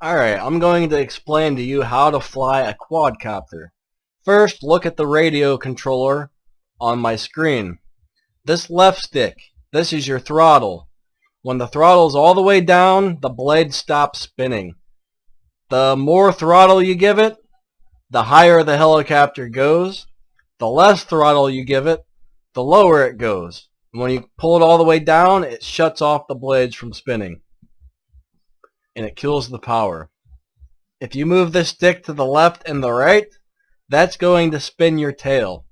Alright, I'm going to explain to you how to fly a quadcopter. First, look at the radio controller on my screen. This left stick, this is your throttle. When the throttle's all the way down, the blade stops spinning. The more throttle you give it, the higher the helicopter goes. The less throttle you give it, the lower it goes. When you pull it all the way down, it shuts off the blades from spinning, and it kills the power. If you move this stick to the left and the right, that's going to spin your tail.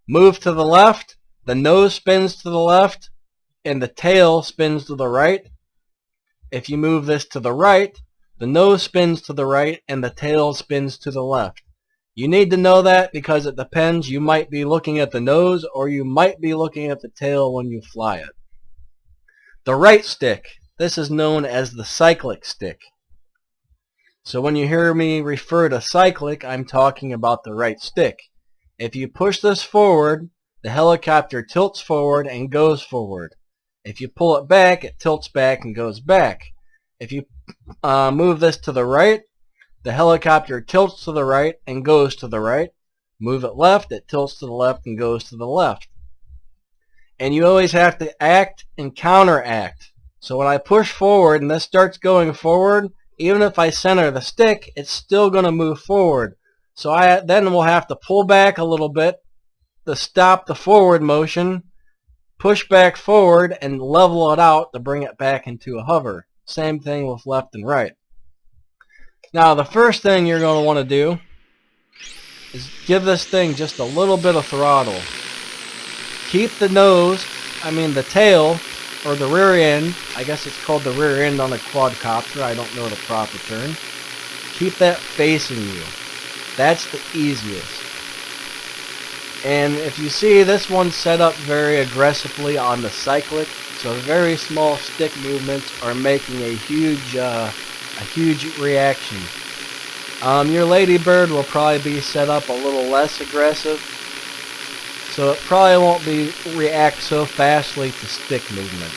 Move to the left, the nose spins to the left, and the tail spins to the right. If you move this to the right, the nose spins to the right and the tail spins to the left. You need to know that because it depends. You might be looking at the nose or you might be looking at the tail when you fly it. The right stick, this is known as the cyclic stick. So when you hear me refer to cyclic, I'm talking about the right stick. If you push this forward, the helicopter tilts forward and goes forward. If you pull it back, it tilts back and goes back. If you move this to the right, the helicopter tilts to the right and goes to the right. Move it left, it tilts to the left and goes to the left. And you always have to act and counteract. So when I push forward and this starts going forward, even if I center the stick, it's still going to move forward. So I then will have to pull back a little bit to stop the forward motion, push back forward, and level it out to bring it back into a hover. Same thing with left and right. Now the first thing you're going to want to do is give this thing just a little bit of throttle. Keep the tail, or the rear end, I guess it's called the rear end on a quadcopter, I don't know the proper term. Keep that facing you. That's the easiest. And if you see, this one's set up very aggressively on the cyclic, so very small stick movements are making a huge reaction. Your Ladybird will probably be set up a little less aggressive, so it probably won't react so fastly to stick movements.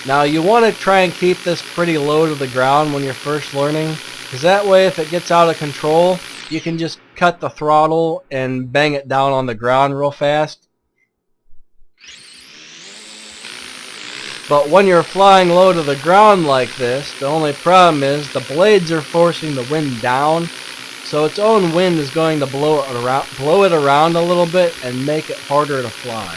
Now you want to try and keep this pretty low to the ground when you're first learning, because that way if it gets out of control, you can just cut the throttle and bang it down on the ground real fast. But when you're flying low to the ground like this, the only problem is the blades are forcing the wind down, so its own wind is going to blow it around a little bit and make it harder to fly.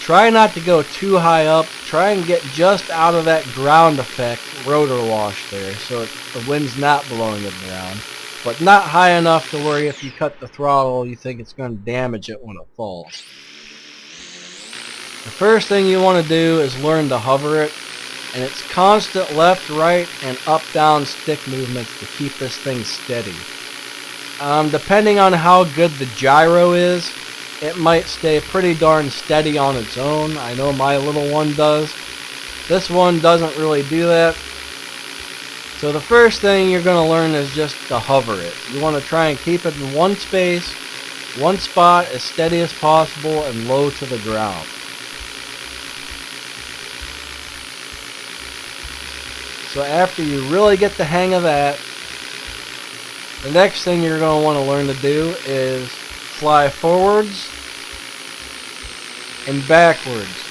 Try not to go too high up. Try and get just out of that ground effect rotor wash there, so the wind's not blowing it around, but not high enough to where if you cut the throttle you think it's going to damage it when it falls. The first thing you want to do is learn to hover it, and it's constant left, right, and up, down stick movements to keep this thing steady. Depending on how good the gyro is, it might stay pretty darn steady on its own. I know my little one does. This one doesn't really do that. So the first thing you're going to learn is just to hover it. You want to try and keep it in one space, one spot, as steady as possible and low to the ground. So after you really get the hang of that, the next thing you're going to want to learn to do is fly forwards and backwards.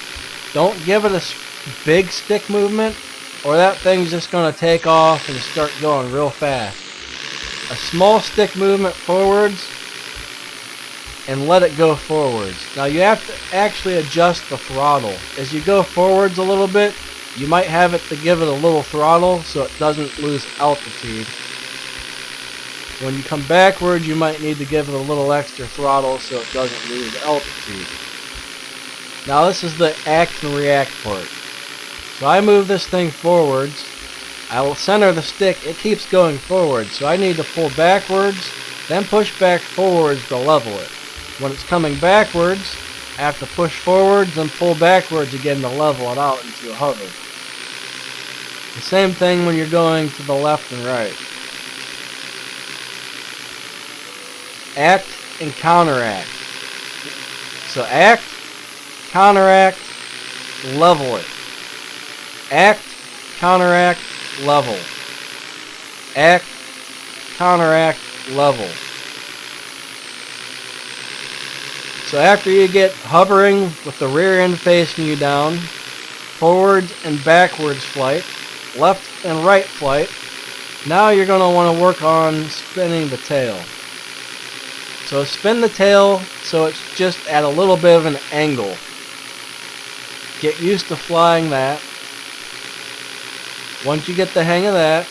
Don't give it a big stick movement, or that thing's just going to take off and start going real fast. A small stick movement forwards and let it go forwards. Now you have to actually adjust the throttle. As you go forwards a little bit, you might have it to give it a little throttle so it doesn't lose altitude. When you come backwards, you might need to give it a little extra throttle so it doesn't lose altitude. Now this is the act and react part. So I move this thing forwards. I will center the stick. It keeps going forward, so I need to pull backwards, then push back forwards to level it. When it's coming backwards, I have to push forwards and pull backwards again to level it out into a hover. The same thing when you're going to the left and right. Act and counteract. So act, counteract, level it. Act, counteract, level. Act, counteract, level. So after you get hovering with the rear end facing you down, forwards and backwards flight, left and right flight, now you're going to want to work on spinning the tail. So spin the tail so it's just at a little bit of an angle. Get used to flying that. Once you get the hang of that,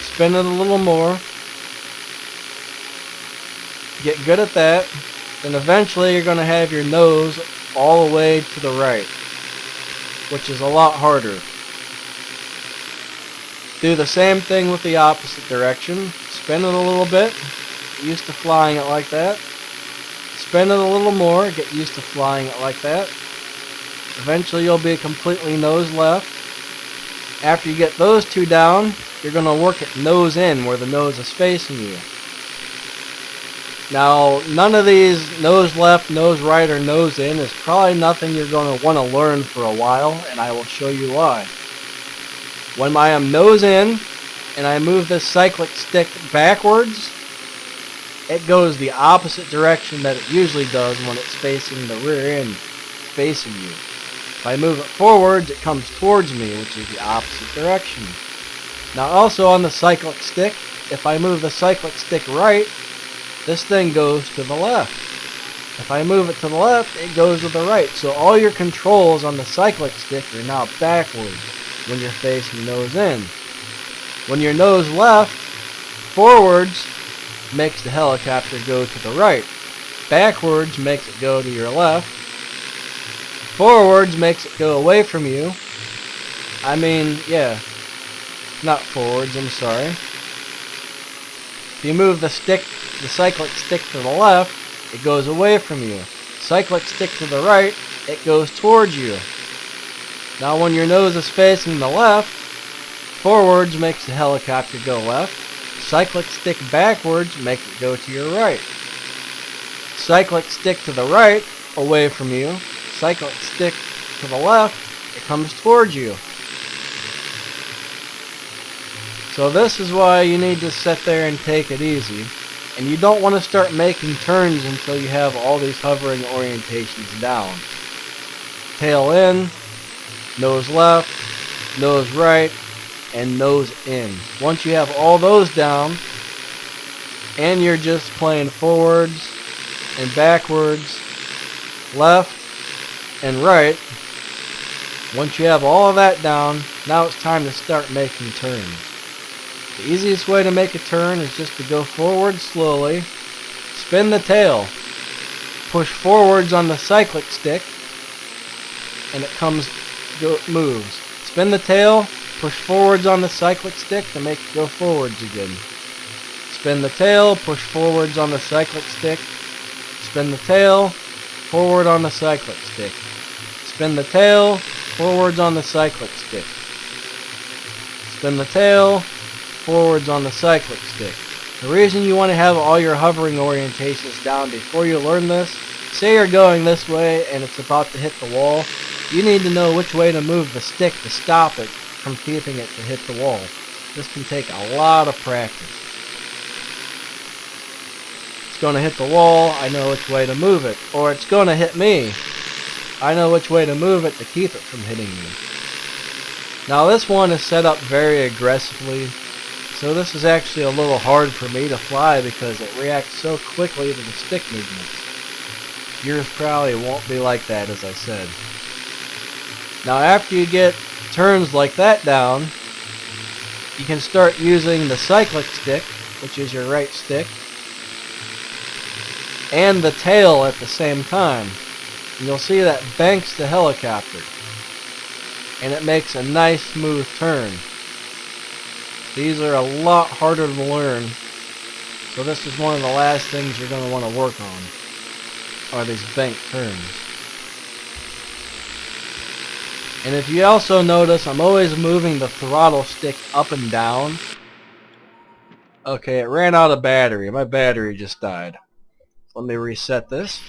spin it a little more. Get good at that. Then eventually you're going to have your nose all the way to the right, which is a lot harder. Do the same thing with the opposite direction. Spin it a little bit. Get used to flying it like that. Spin it a little more. Get used to flying it like that. Eventually you'll be completely nose left. After you get those two down, you're going to work it nose in where the nose is facing you. Now, none of these nose left, nose right, or nose in is probably nothing you're going to want to learn for a while, and I will show you why. When I am nose in and I move this cyclic stick backwards, it goes the opposite direction that it usually does when it's facing the rear end facing you. If I move it forwards, it comes towards me, which is the opposite direction. Now also on the cyclic stick, if I move the cyclic stick right, this thing goes to the left. If I move it to the left, it goes to the right. So all your controls on the cyclic stick are now backwards when you're facing nose in. When you're nose left, forwards makes the helicopter go to the right. Backwards makes it go to your left. Forwards makes it go away from you. Not forwards, I'm sorry. If you move the cyclic stick to the left, it goes away from you. Cyclic stick to the right, it goes towards you. Now when your nose is facing the left, forwards makes the helicopter go left. Cyclic stick backwards makes it go to your right. Cyclic stick to the right, away from you. Cyclic stick to the left, it comes towards you. So this is why you need to sit there and take it easy. And you don't want to start making turns until you have all these hovering orientations down. Tail in, nose left, nose right, and nose in. Once you have all those down, and you're just playing forwards and backwards, left and right, once you have all of that down, now it's time to start making turns. The easiest way to make a turn is just to go forward slowly, spin the tail, push forwards on the cyclic stick, and it moves. Spin the tail, push forwards on the cyclic stick to make it go forwards again. Spin the tail, push forwards on the cyclic stick, spin the tail, forward on the cyclic stick. Spin the tail, forwards on the cyclic stick. Spin the tail, forwards on the cyclic stick. The reason you want to have all your hovering orientations down before you learn this, say you're going this way and it's about to hit the wall, you need to know which way to move the stick to stop it from keeping it to hit the wall. This can take a lot of practice. It's going to hit the wall, I know which way to move it. Or it's going to hit me, I know which way to move it to keep it from hitting me. Now this one is set up very aggressively, so this is actually a little hard for me to fly because it reacts so quickly to the stick movements. Yours probably won't be like that, as I said. Now after you get turns like that down, you can start using the cyclic stick, which is your right stick, and the tail at the same time. And you'll see that banks the helicopter, and it makes a nice smooth turn. These are a lot harder to learn, so this is one of the last things you're going to want to work on, are these banked turns. And if you also notice, I'm always moving the throttle stick up and down. Okay, it ran out of battery. My battery just died. Let me reset this.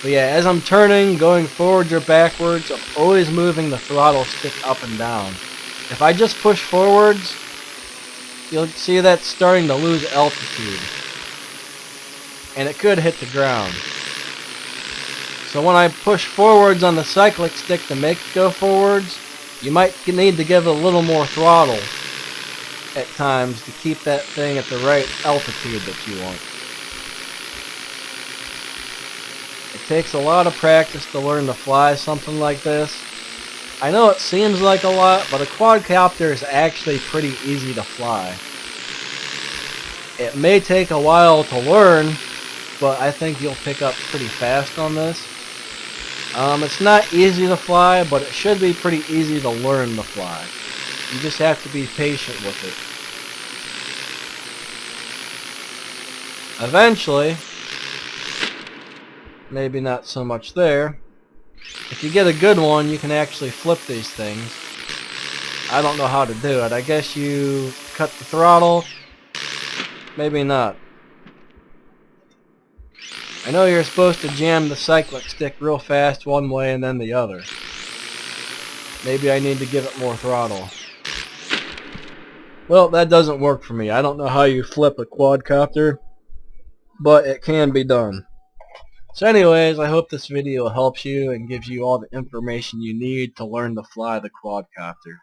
But yeah, as I'm turning, going forwards or backwards, I'm always moving the throttle stick up and down. If I just push forwards, you'll see that's starting to lose altitude. And it could hit the ground. So when I push forwards on the cyclic stick to make it go forwards, you might need to give it a little more throttle at times to keep that thing at the right altitude that you want. It takes a lot of practice to learn to fly something like this. I know it seems like a lot, but a quadcopter is actually pretty easy to fly. It may take a while to learn, but I think you'll pick up pretty fast on this. It's not easy to fly, but it should be pretty easy to learn to fly. You just have to be patient with it. Eventually, maybe not so much there. If you get a good one, you can actually flip these things. I don't know how to do it. I guess you cut the throttle. Maybe not. I know you're supposed to jam the cyclic stick real fast one way and then the other. Maybe I need to give it more throttle. Well, that doesn't work for me. I don't know how you flip a quadcopter, but it can be done. So anyways, I hope this video helps you and gives you all the information you need to learn to fly the quadcopter.